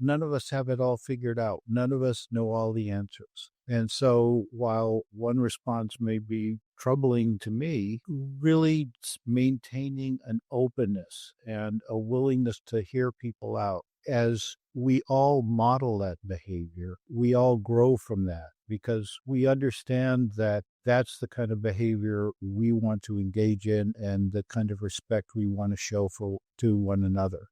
none of us have it all figured out. None of us know all the answers. And so while one response may be troubling to me, really maintaining an openness and a willingness to hear people out. As we all model that behavior, we all grow from that because we understand that that's the kind of behavior we want to engage in and the kind of respect we want to show to one another.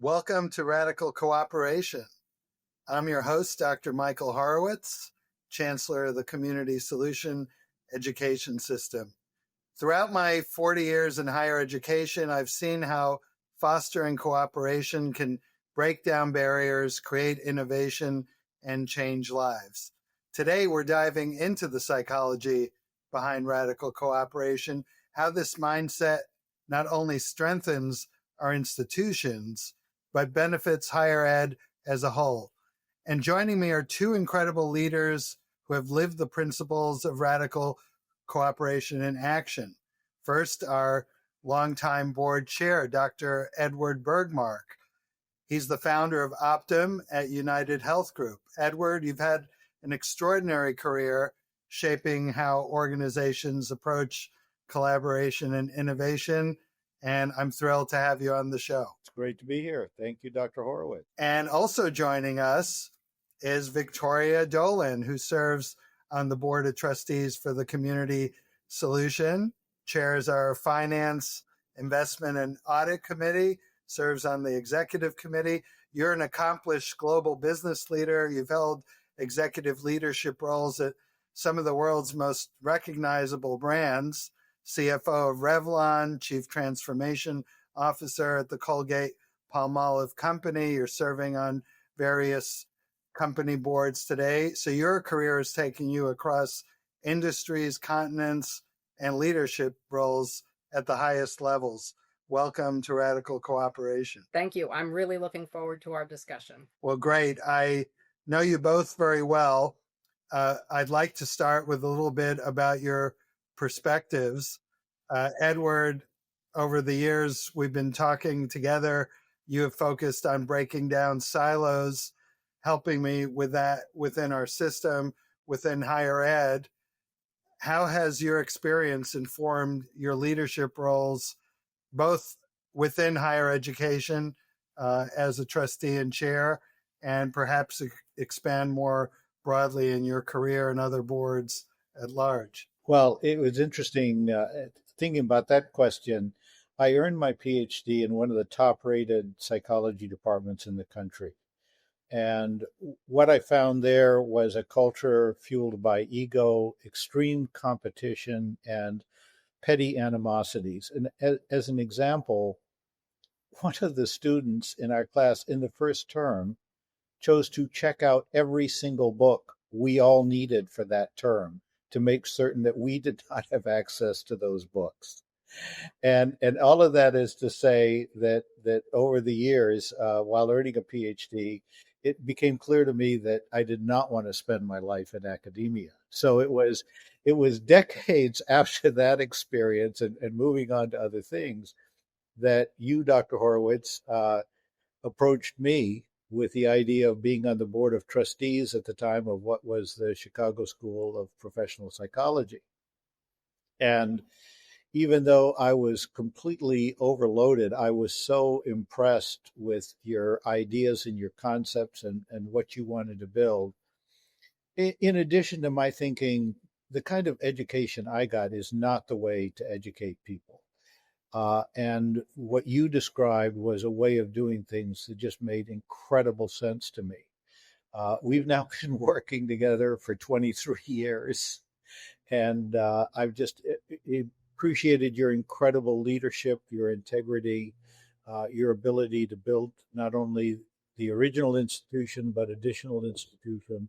Welcome to Radical Cooperation. I'm your host, Dr. Michael Horowitz, Chancellor of the Community Solution Education System. Throughout my 40 years in higher education, I've seen how fostering cooperation can break down barriers, create innovation, and change lives. Today, we're diving into the psychology behind radical cooperation, how this mindset not only strengthens our institutions, but benefits higher ed as a whole. And joining me are two incredible leaders who have lived the principles of radical cooperation in action. First, our longtime board chair, Dr. Edward Bergmark. He's the founder of Optum at UnitedHealth Group. Edward, you've had an extraordinary career shaping how organizations approach collaboration and innovation, and I'm thrilled to have you on the show. It's great to be here. Thank you, Dr. Horowitz. And also joining us is Victoria Dolan, who serves on the Board of Trustees for the Community Solution, chairs our Finance, Investment, and Audit Committee, serves on the Executive Committee. You're an accomplished global business leader. You've held executive leadership roles at some of the world's most recognizable brands, CFO of Revlon, Chief Transformation Officer at the Colgate-Palmolive Company. You're serving on various company boards today. So your career is taking you across industries, continents, and leadership roles at the highest levels. Welcome to Radical Cooperation. Thank you. I'm really looking forward to our discussion. Well, great. I know you both very well. I'd like to start with a little bit about your perspectives. Edward, over the years we've been talking together, you have focused on breaking down silos, helping me with that within our system, within higher ed. How has your experience informed your leadership roles, both within higher education as a trustee and chair, and perhaps expand more broadly in your career and other boards at large? Well, it was interesting thinking about that question. I earned my PhD in one of the top-rated psychology departments in the country. And what I found there was a culture fueled by ego, extreme competition, and petty animosities. And as an example, one of the students in our class in the first term chose to check out every single book we all needed for that term to make certain that we did not have access to those books. And all of that is to say that over the years, while earning a PhD, it became clear to me that I did not want to spend my life in academia. So it was decades after that experience and moving on to other things that you, Dr. Horowitz, approached me with the idea of being on the board of trustees at the time of what was the Chicago School of Professional Psychology. And even though I was completely overloaded, I was so impressed with your ideas and your concepts and what you wanted to build. In addition to my thinking, the kind of education I got is not the way to educate people. And what you described was a way of doing things that just made incredible sense to me. We've now been working together for 23 years, and I've just appreciated your incredible leadership, your integrity, your ability to build not only the original institution, but additional institutions.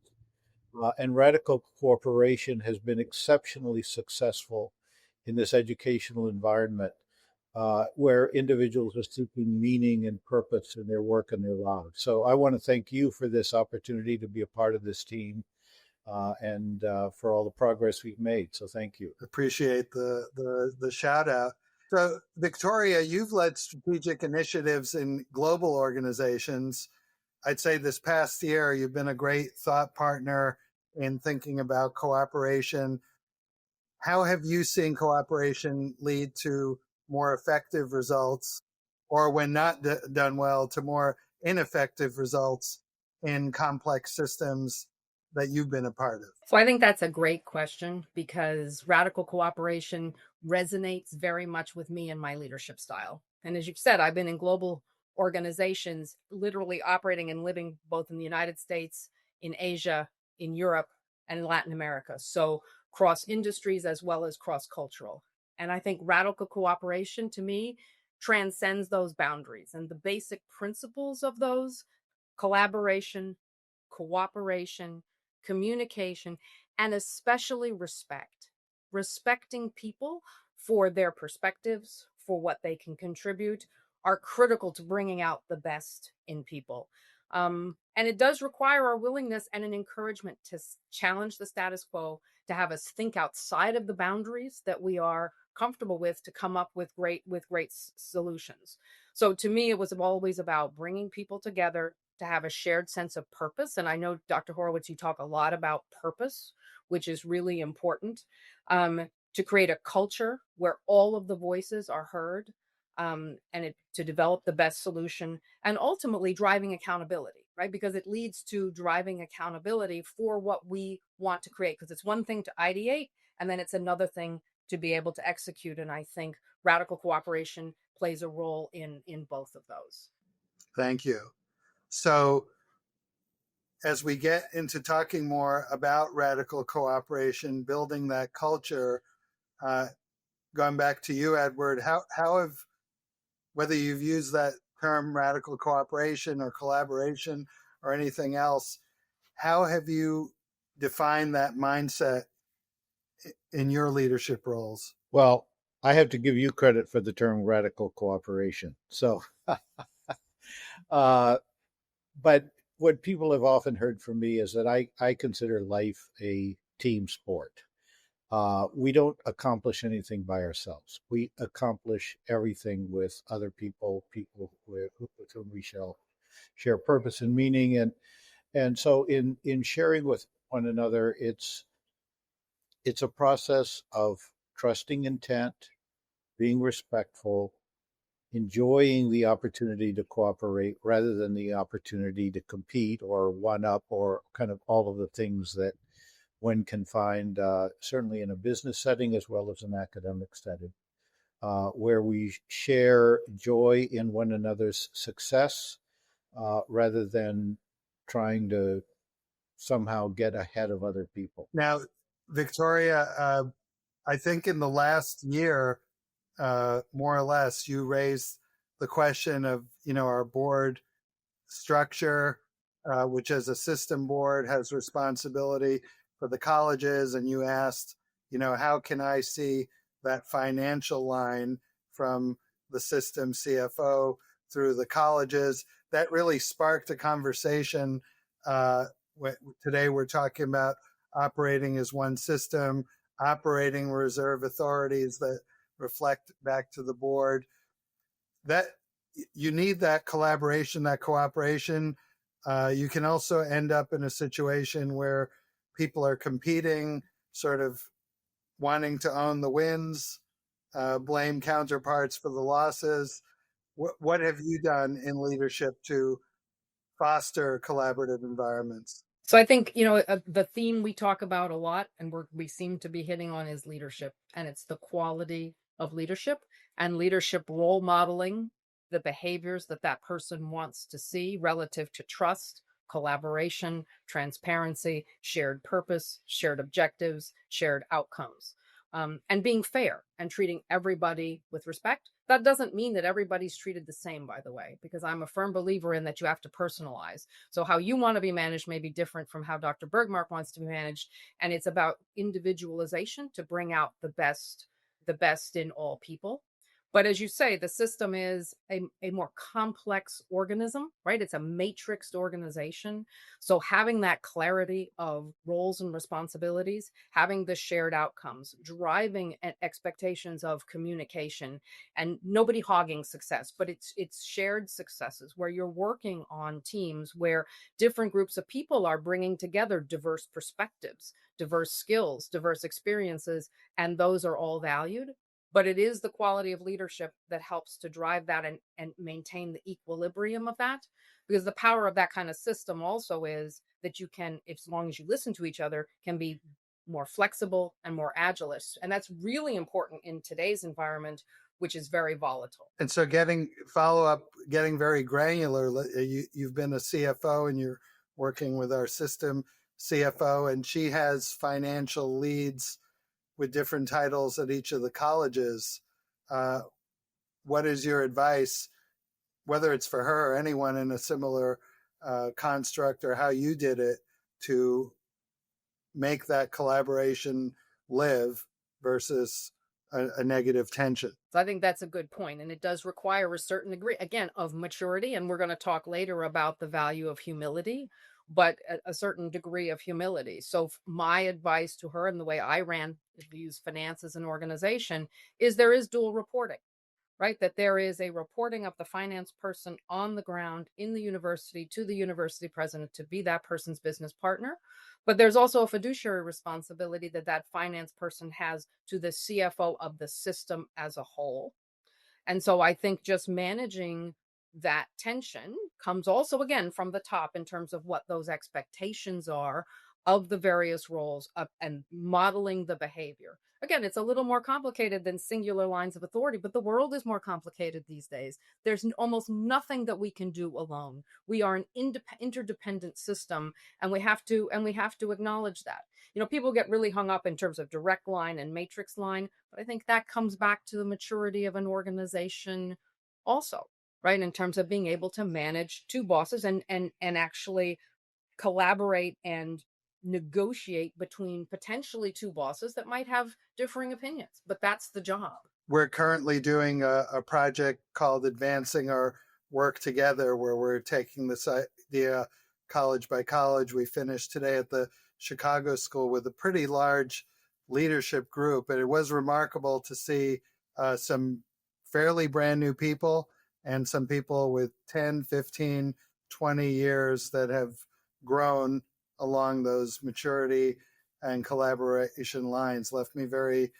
And Radical Cooperation has been exceptionally successful in this educational environment where individuals are seeking meaning and purpose in their work and their lives. So I want to thank you for this opportunity to be a part of this team and for all the progress we've made. So thank you. Appreciate the shout out. So Victoria, you've led strategic initiatives in global organizations. I'd say this past year, you've been a great thought partner in thinking about cooperation. How have you seen cooperation lead to more effective results, or when not done well, to more ineffective results in complex systems that you've been a part of? So I think that's a great question because radical cooperation resonates very much with me and my leadership style. And as you've said, I've been in global organizations, literally operating and living both in the United States, in Asia, in Europe, and in Latin America. So cross industries as well as cross cultural. And I think radical cooperation to me transcends those boundaries. And the basic principles of those: collaboration, cooperation, communication, and especially respect. Respecting people for their perspectives, for what they can contribute, are critical to bringing out the best in people. And it does require our willingness and an encouragement to challenge the status quo, to have us think outside of the boundaries that we are comfortable with, to come up with great solutions. So to me, it was always about bringing people together to have a shared sense of purpose. And I know, Dr. Horowitz, you talk a lot about purpose, which is really important, to create a culture where all of the voices are heard, to develop the best solution, and ultimately driving accountability, right? Because it leads to driving accountability for what we want to create. Because it's one thing to ideate, and then it's another thing to be able to execute. And I think radical cooperation plays a role in both of those. Thank you. So as we get into talking more about radical cooperation, building that culture, going back to you, Edward, how have, whether you've used that term radical cooperation or collaboration or anything else, how have you defined that mindset in your leadership roles? Well, I have to give you credit for the term radical cooperation. So, but what people have often heard from me is that I consider life a team sport. We don't accomplish anything by ourselves. We accomplish everything with other people, people with whom we share purpose and meaning. And so in sharing with one another, it's a process of trusting intent, being respectful, enjoying the opportunity to cooperate rather than the opportunity to compete or one up or kind of all of the things that one can find, certainly in a business setting as well as an academic setting, where we share joy in one another's success rather than trying to somehow get ahead of other people. Now, Victoria, I think in the last year, more or less, you raised the question of, our board structure, which as a system board has responsibility for the colleges. And you asked, how can I see that financial line from the system CFO through the colleges? That really sparked a conversation. Today we're talking about operating as one system, operating reserve authorities that reflect back to the board. That you need that collaboration, that cooperation. You can also end up in a situation where people are competing, sort of wanting to own the wins, blame counterparts for the losses. What have you done in leadership to foster collaborative environments? So I think, the theme we talk about a lot and we seem to be hitting on is leadership, and it's the quality of leadership and leadership role modeling the behaviors that person wants to see relative to trust, collaboration, transparency, shared purpose, shared objectives, shared outcomes, and being fair and treating everybody with respect. That doesn't mean that everybody's treated the same, by the way, because I'm a firm believer in that you have to personalize. So how you want to be managed may be different from how Dr. Bergmark wants to be managed. And it's about individualization to bring out the best in all people. But as you say, the system is a more complex organism, right? It's a matrixed organization. So having that clarity of roles and responsibilities, having the shared outcomes, driving expectations of communication, and nobody hogging success, but it's shared successes where you're working on teams where different groups of people are bringing together diverse perspectives, diverse skills, diverse experiences, and those are all valued. But it is the quality of leadership that helps to drive that and maintain the equilibrium of that. Because the power of that kind of system also is that you can, as long as you listen to each other, can be more flexible and more agilist. And that's really important in today's environment, which is very volatile. And so getting very granular, you've been a CFO and you're working with our system CFO, and she has financial leads with different titles at each of the colleges. What is your advice, whether it's for her or anyone in a similar construct, or how you did it to make that collaboration live versus a negative tension? So I think that's a good point. And it does require a certain degree, again, of maturity. And we're going to talk later about the value of humility, but a certain degree of humility. So my advice to her and the way I ran, if we use finance as an organization, is there is dual reporting, right? That there is a reporting of the finance person on the ground in the university to the university president to be that person's business partner. But there's also a fiduciary responsibility that that finance person has to the CFO of the system as a whole. And so I think just managing that tension comes also, again, from the top in terms of what those expectations are of the various roles and modeling the behavior. Again, it's a little more complicated than singular lines of authority, but the world is more complicated these days. There's almost nothing that we can do alone. We are an interdependent system, and we have to acknowledge that. People get really hung up in terms of direct line and matrix line, but I think that comes back to the maturity of an organization also, right? In terms of being able to manage two bosses and actually collaborate and negotiate between potentially two bosses that might have differing opinions, but that's the job. We're currently doing a project called Advancing Our Work Together, where we're taking this idea college by college. We finished today at the Chicago School with a pretty large leadership group, and it was remarkable to see some fairly brand new people and some people with 10, 15, 20 years that have grown along those maturity and collaboration lines. Left me very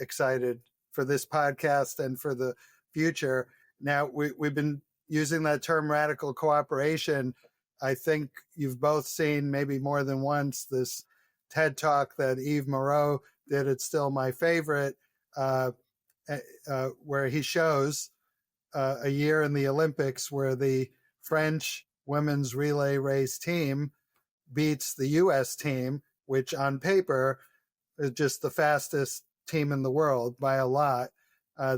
excited for this podcast and for the future. Now, we've been using that term radical cooperation. I think you've both seen maybe more than once this TED Talk that Yves Moreau did. It's still my favorite, where he shows a year in the Olympics where the French women's relay race team beats the U.S. team, which on paper is just the fastest team in the world by a lot.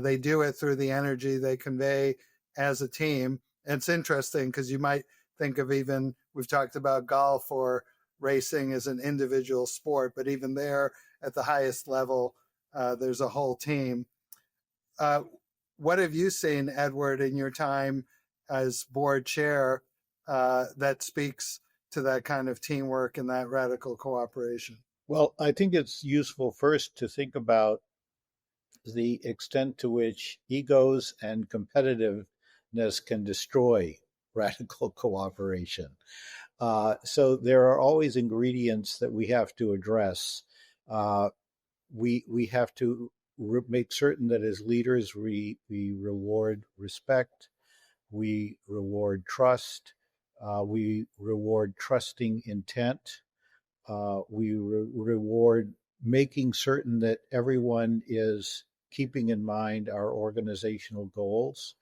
They do it through the energy they convey as a team. And it's interesting because you might think of we've talked about golf or racing as an individual sport, but even there at the highest level, there's a whole team. What have you seen, Edward, in your time as board chair that speaks to that kind of teamwork and that radical cooperation? Well, I think it's useful first to think about the extent to which egos and competitiveness can destroy radical cooperation. So there are always ingredients that we have to address. We have to make certain that as leaders we reward respect, we reward trust, we reward trusting intent, we reward making certain that everyone is keeping in mind our organizational goals.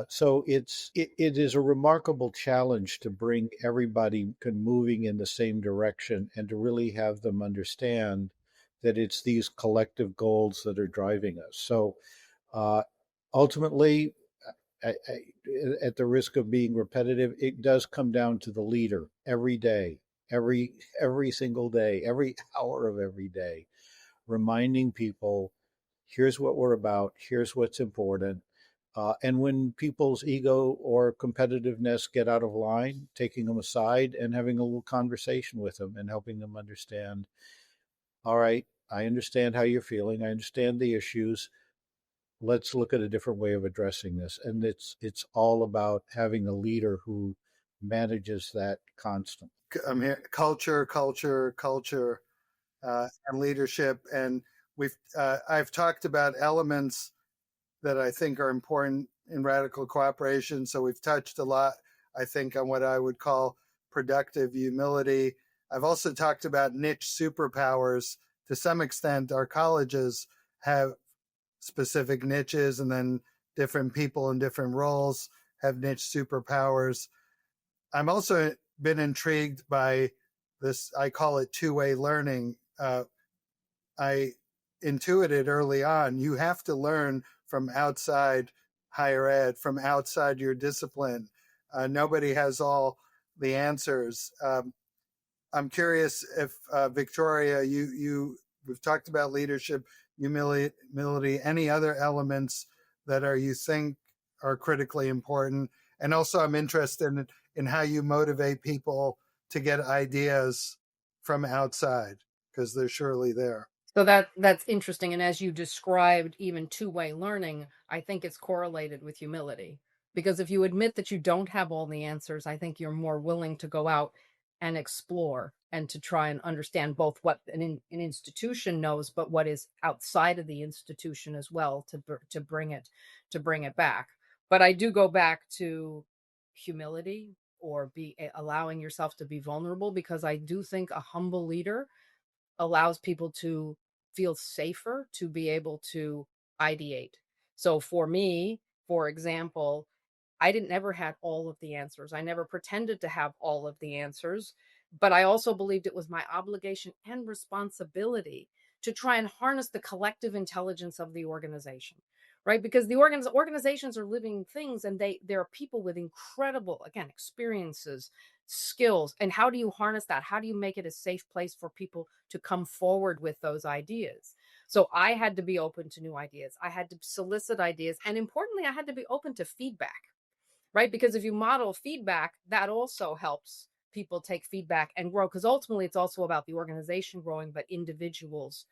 So it is a remarkable challenge to bring everybody moving in the same direction and to really have them understand that it's these collective goals that are driving us. So ultimately, at the risk of being repetitive, it does come down to the leader every day, every single day, every hour of every day, reminding people here's what we're about, here's what's important. And when people's ego or competitiveness get out of line, taking them aside and having a little conversation with them and helping them understand, all right, I understand how you're feeling. I understand the issues. Let's look at a different way of addressing this. And it's all about having a leader who manages that constantly. I'm here. Culture, and leadership. And I've talked about elements that I think are important in radical cooperation. So we've touched a lot, I think, on what I would call productive humility. I've also talked about niche superpowers. To some extent, our colleges have specific niches, and then different people in different roles have niche superpowers. I'm also been intrigued by this, I call it two-way learning. I intuited early on, you have to learn from outside higher ed, from outside your discipline. Nobody has all the answers. I'm curious if Victoria, we've talked about leadership, humility, any other elements that you think are critically important. And also I'm interested in how you motivate people to get ideas from outside, because they're surely there. So that's interesting. And as you described, even two-way learning, I think it's correlated with humility. Because if you admit that you don't have all the answers, I think you're more willing to go out and explore and to try and understand both what an institution knows, but what is outside of the institution as well, to bring it back. But I do go back to humility, or allowing yourself to be vulnerable, because I do think a humble leader allows people to feel safer to be able to ideate. So for me, for example, I didn't never had all of the answers. I never pretended to have all of the answers, but I also believed it was my obligation and responsibility to try and harness the collective intelligence of the organization, right? Because the organizations are living things, and there are people with incredible, again, experiences, skills. And how do you harness that? How do you make it a safe place for people to come forward with those ideas? So I had to be open to new ideas. I had to solicit ideas. And importantly, I had to be open to feedback, right? Because if you model feedback, that also helps people take feedback and grow. Because ultimately, it's also about the organization growing, but individuals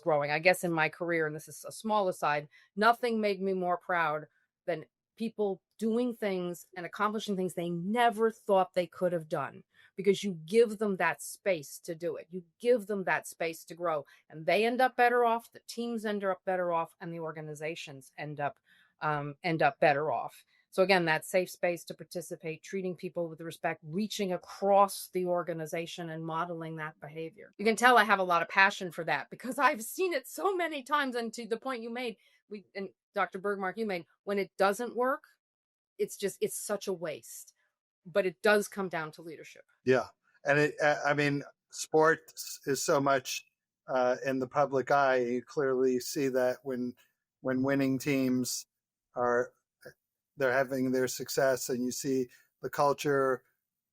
growing. I guess in my career, and this is a small aside, nothing made me more proud than people doing things and accomplishing things they never thought they could have done, because you give them that space to do it. You give them that space to grow, and they end up better off. The teams end up better off, and the organizations end up better off. So again, that safe space to participate, treating people with respect, reaching across the organization and modeling that behavior. You can tell I have a lot of passion for that, because I've seen it so many times. And to the point you made, and Dr. Bergmark, you made, when it doesn't work, it's such a waste. But it does come down to leadership. Yeah. And I mean, sports is so much in the public eye. You clearly see that when winning teams they're having their success, and you see the culture,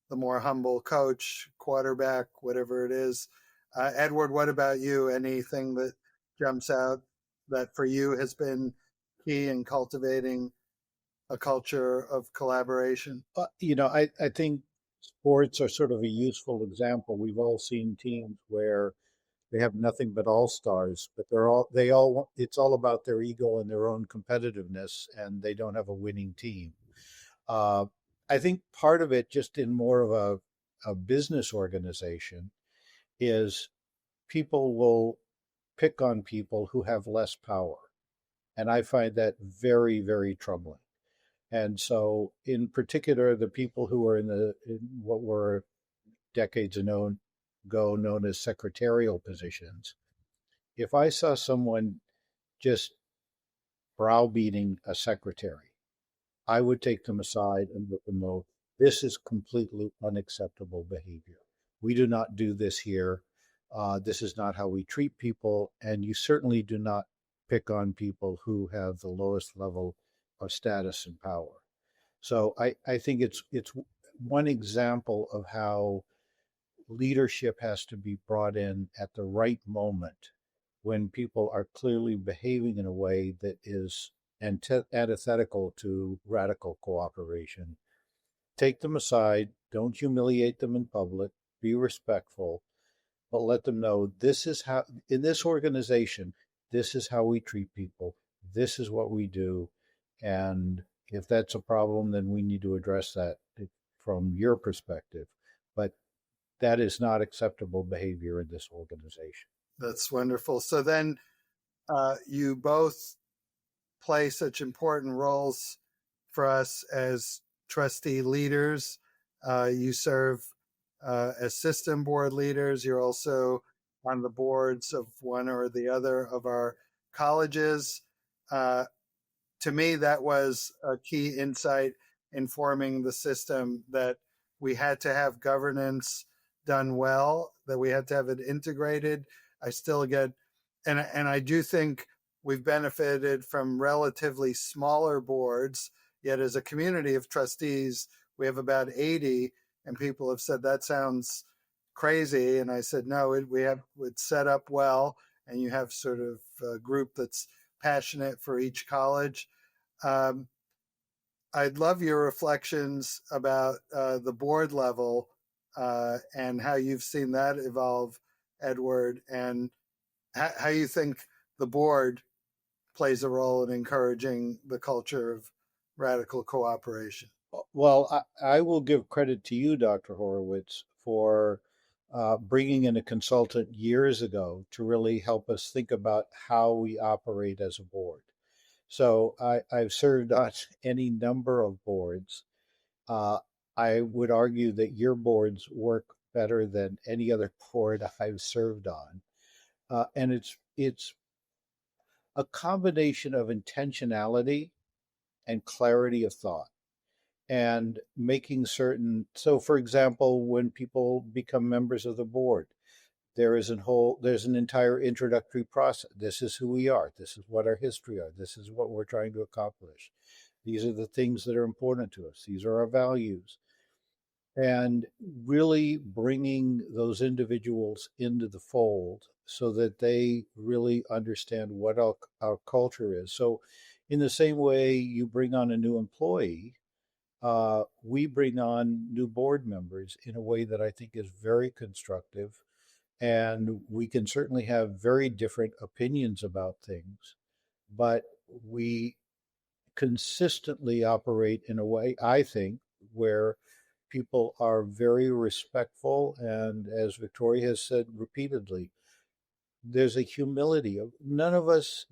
the more humble coach, quarterback, whatever it is. Edward, what about you? Anything that jumps out that for you has been key in cultivating a culture of collaboration? I think sports are sort of a useful example. We've all seen teams where they have nothing but all-stars, but it's all about their ego and their own competitiveness, and they don't have a winning team. I think part of it, just in more of a business organization, is people will pick on people who have less power. And I find that very, very troubling. And so, in particular, the people who are in what were decades ago known as secretarial positions, if I saw someone just browbeating a secretary, I would take them aside and let them know this is completely unacceptable behavior. We do not do this here. This is not how we treat people, and you certainly do not pick on people who have the lowest level of status and power. So I think it's one example of how leadership has to be brought in at the right moment when people are clearly behaving in a way that is antithetical to radical cooperation. Take them aside, don't humiliate them in public, be respectful, but let them know this is how, in this organization, this is how we treat people, this is what we do. And if that's a problem, then we need to address that from your perspective. But that is not acceptable behavior in this organization. That's wonderful. So then you both play such important roles for us as trustee leaders. You serve as system board leaders. You're also on the boards of one or the other of our colleges. To me, that was a key insight in forming the system, that we had to have governance done well, that we had to have it integrated. I still get, and I do think we've benefited from relatively smaller boards, yet as a community of trustees, we have about 80, and people have said that sounds crazy. And I said, no, it's set up well, and you have sort of a group that's passionate for each college. I'd love your reflections about the board level and how you've seen that evolve, Edward, and how you think the board plays a role in encouraging the culture of radical cooperation. Well, I will give credit to you, Dr. Horowitz, for bringing in a consultant years ago to really help us think about how we operate as a board. So I've served on any number of boards. I would argue that your boards work better than any other board I've served on. And it's a combination of intentionality and clarity of thought, and making certain. So, for example, when people become members of the board, there's an entire introductory process. This is who we are. This is what our history are. This is what we're trying to accomplish. These are the things that are important to us. These are our values. And really bringing those individuals into the fold so that they really understand what our culture is. So, in the same way you bring on a new employee, we bring on new board members in a way that I think is very constructive. And we can certainly have very different opinions about things, but we consistently operate in a way, I think, where people are very respectful. And as Victoria has said repeatedly, there's a humility of none of us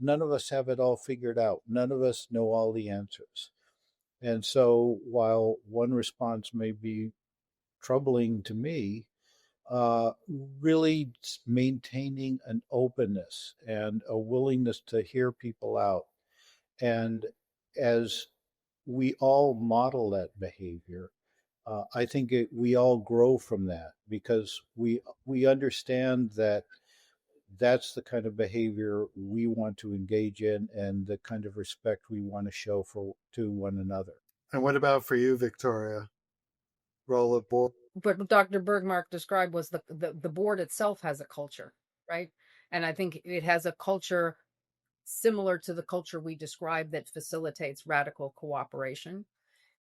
have it all figured out. None of us know all the answers. And so while one response may be troubling to me, really maintaining an openness and a willingness to hear people out. And as we all model that behavior, I think we all grow from that, because we understand that that's the kind of behavior we want to engage in and the kind of respect we want to show to one another. And what about for you, Victoria? Role of board? What Dr. Bergmark described was the board itself has a culture, right? And I think it has a culture similar to the culture we described that facilitates radical cooperation.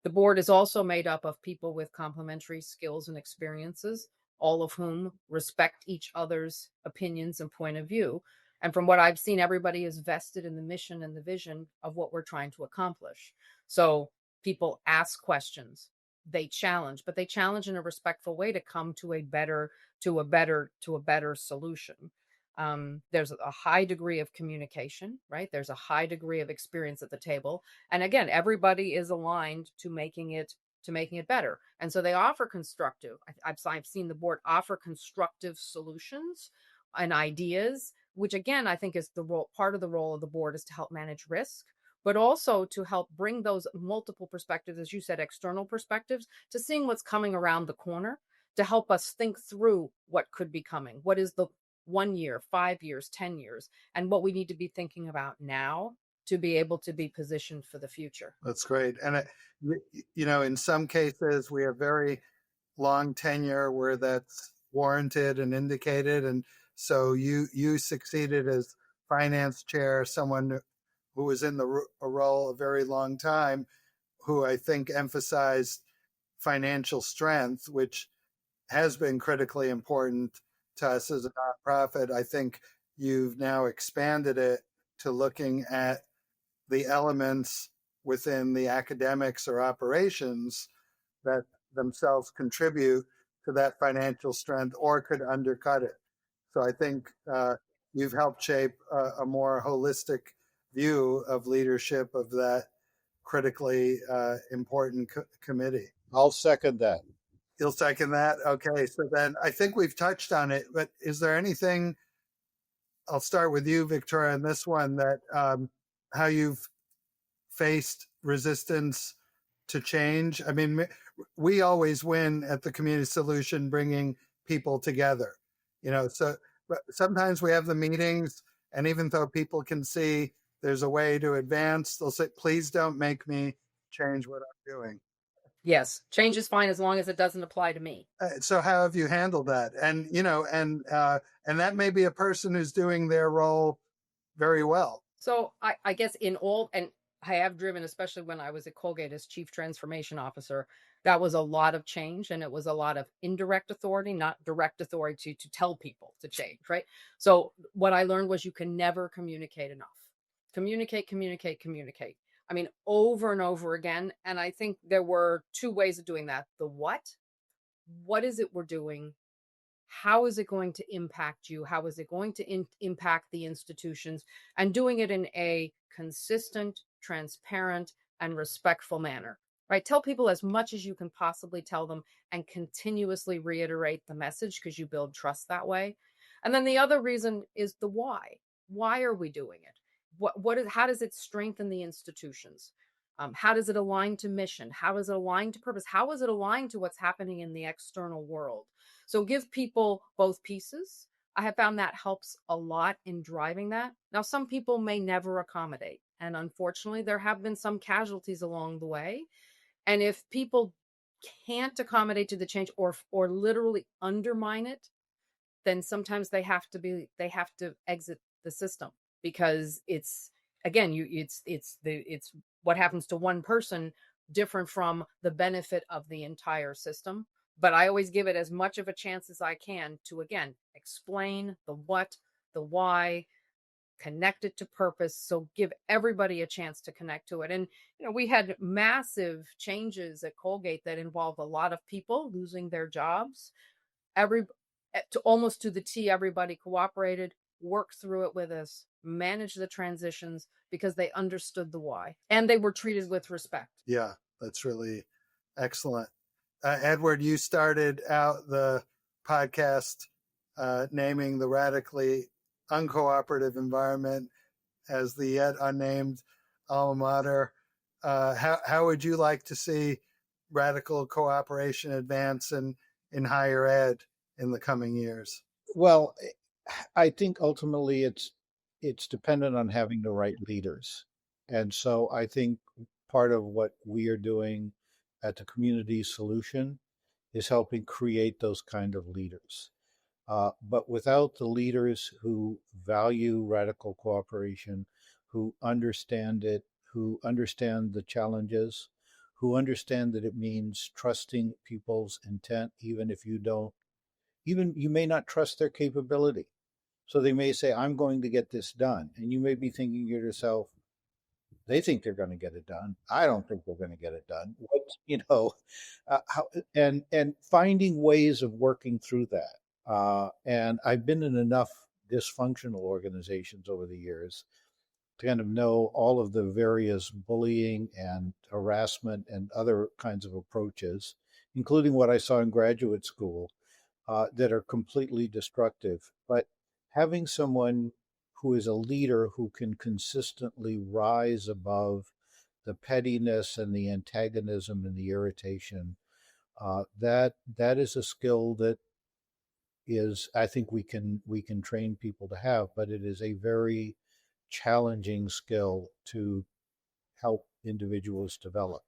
The board is also made up of people with complementary skills and experiences, all of whom respect each other's opinions and point of view. And from what I've seen, everybody is vested in the mission and the vision of what we're trying to accomplish. So people ask questions, they challenge, but they challenge in a respectful way to come to a better solution. There's a high degree of communication, right? There's a high degree of experience at the table. And again, everybody is aligned to making it better. And so they offer constructive. I've seen the board offer constructive solutions and ideas, which again, I think is part of the role of the board is to help manage risk, but also to help bring those multiple perspectives, as you said, external perspectives, to seeing what's coming around the corner, to help us think through what could be coming. What is the 1 year, 5 years, 10 years, and what we need to be thinking about now to be able to be positioned for the future. That's great. And, in some cases, we have very long tenure where that's warranted and indicated. And So you succeeded as finance chair, someone who was in the role a very long time, who I think emphasized financial strength, which has been critically important to us as a nonprofit. I think you've now expanded it to looking at the elements within the academics or operations that themselves contribute to that financial strength or could undercut it. So I think you've helped shape a more holistic view of leadership of that critically important committee. I'll second that. You'll second that? Okay. So then I think we've touched on it, but is there anything, I'll start with you, Victoria, on this one, that how you've faced resistance to change? I mean, we always win at the Community Solution bringing people together, so sometimes we have the meetings, and even though people can see there's a way to advance, they'll say, please don't make me change what I'm doing. Yes, change is fine as long as it doesn't apply to me. So how have you handled that? And, and that may be a person who's doing their role very well. So I guess and I have driven, especially when I was at Colgate as Chief Transformation Officer, that was a lot of change, and it was a lot of indirect authority, not direct authority to tell people to change, right? So what I learned was you can never communicate enough. Communicate. I mean, over and over again. And I think there were two ways of doing that. The what is it we're doing? How is it going to impact you? How is it going to impact the institutions? And doing it in a consistent, transparent, and respectful manner, right? Tell people as much as you can possibly tell them and continuously reiterate the message, because you build trust that way. And then the other reason is the why. Why are we doing it? How does it strengthen the institutions? How does it align to mission? How is it aligned to purpose? How is it aligned to what's happening in the external world? So give people both pieces. I have found that helps a lot in driving that. Now, some people may never accommodate, and unfortunately, there have been some casualties along the way. And if people can't accommodate to the change or literally undermine it, then sometimes they have to exit the system, because it's what happens to one person different from the benefit of the entire system. But I always give it as much of a chance as I can to, again, explain the what, the why, connect it to purpose. So give everybody a chance to connect to it. And, we had massive changes at Colgate that involved a lot of people losing their jobs. Almost to the T, everybody cooperated, worked through it with us, managed the transitions because they understood the why, and they were treated with respect. Yeah, that's really excellent. Edward, you started out the podcast naming the radically uncooperative environment as the yet unnamed alma mater. How would you like to see radical cooperation advance in higher ed in the coming years? Well, I think ultimately it's dependent on having the right leaders. And so I think part of what we are doing at the Community Solution is helping create those kind of leaders. But without the leaders who value radical cooperation, who understand it, who understand the challenges, who understand that it means trusting people's intent, even if you may not trust their capability. So they may say, I'm going to get this done. And you may be thinking to yourself, they think they're going to get it done. I don't think they're going to get it done. And finding ways of working through that. And I've been in enough dysfunctional organizations over the years to kind of know all of the various bullying and harassment and other kinds of approaches, including what I saw in graduate school, that are completely destructive. But having someone who is a leader who can consistently rise above the pettiness and the antagonism and the irritation, that is a skill that is, I think we can train people to have, but it is a very challenging skill to help individuals develop.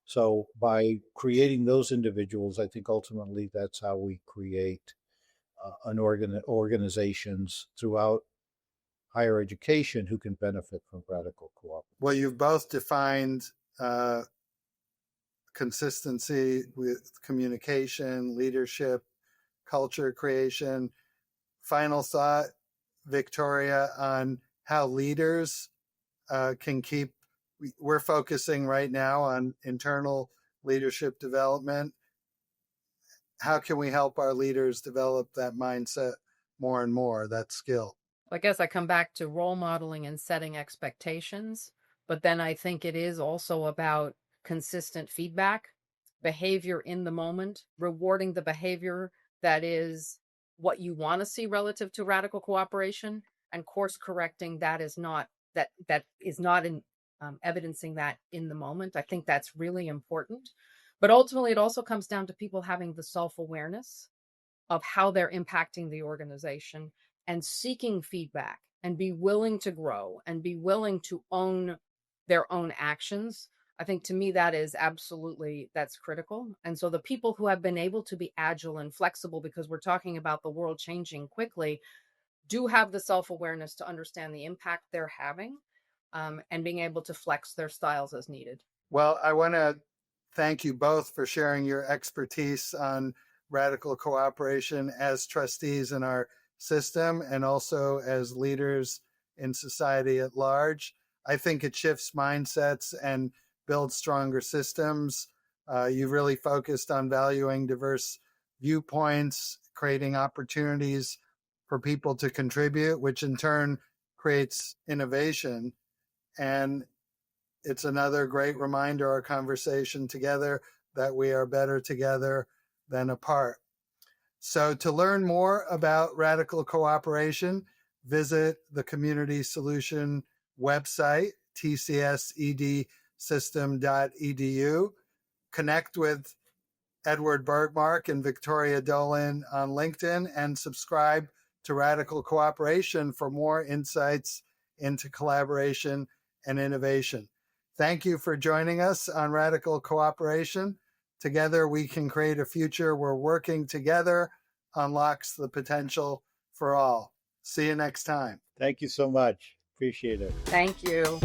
So by creating those individuals, I think ultimately that's how we create organizations throughout higher education who can benefit from radical cooperation. Well, you've both defined consistency with communication, leadership, culture creation. Final thought, Victoria, on how leaders can keep, we're focusing right now on internal leadership development. How can we help our leaders develop that mindset more and more, that skill? I guess I come back to role modeling and setting expectations, but then I think it is also about consistent feedback, behavior in the moment, rewarding the behavior that is what you want to see relative to radical cooperation, and course correcting that is not in evidencing that in the moment. I think that's really important. But ultimately, it also comes down to people having the self-awareness of how they're impacting the organization and seeking feedback and be willing to grow and be willing to own their own actions. I think to me that is absolutely, that's critical. And so the people who have been able to be agile and flexible, because we're talking about the world changing quickly, do have the self-awareness to understand the impact they're having, and being able to flex their styles as needed. Well, I want to thank you both for sharing your expertise on radical cooperation as trustees in our system and also as leaders in society at large. I think it shifts mindsets and builds stronger systems. You really focused on valuing diverse viewpoints, creating opportunities for people to contribute, which in turn creates innovation. And it's another great reminder, our conversation together, that we are better together than apart. So to learn more about radical cooperation, visit the Community Solution website, tcsedsystem.edu. Connect with Edward Bergmark and Victoria Dolan on LinkedIn and subscribe to Radical Cooperation for more insights into collaboration and innovation. Thank you for joining us on Radical Cooperation. Together we can create a future where working together unlocks the potential for all. See you next time. Thank you so much. Appreciate it. Thank you.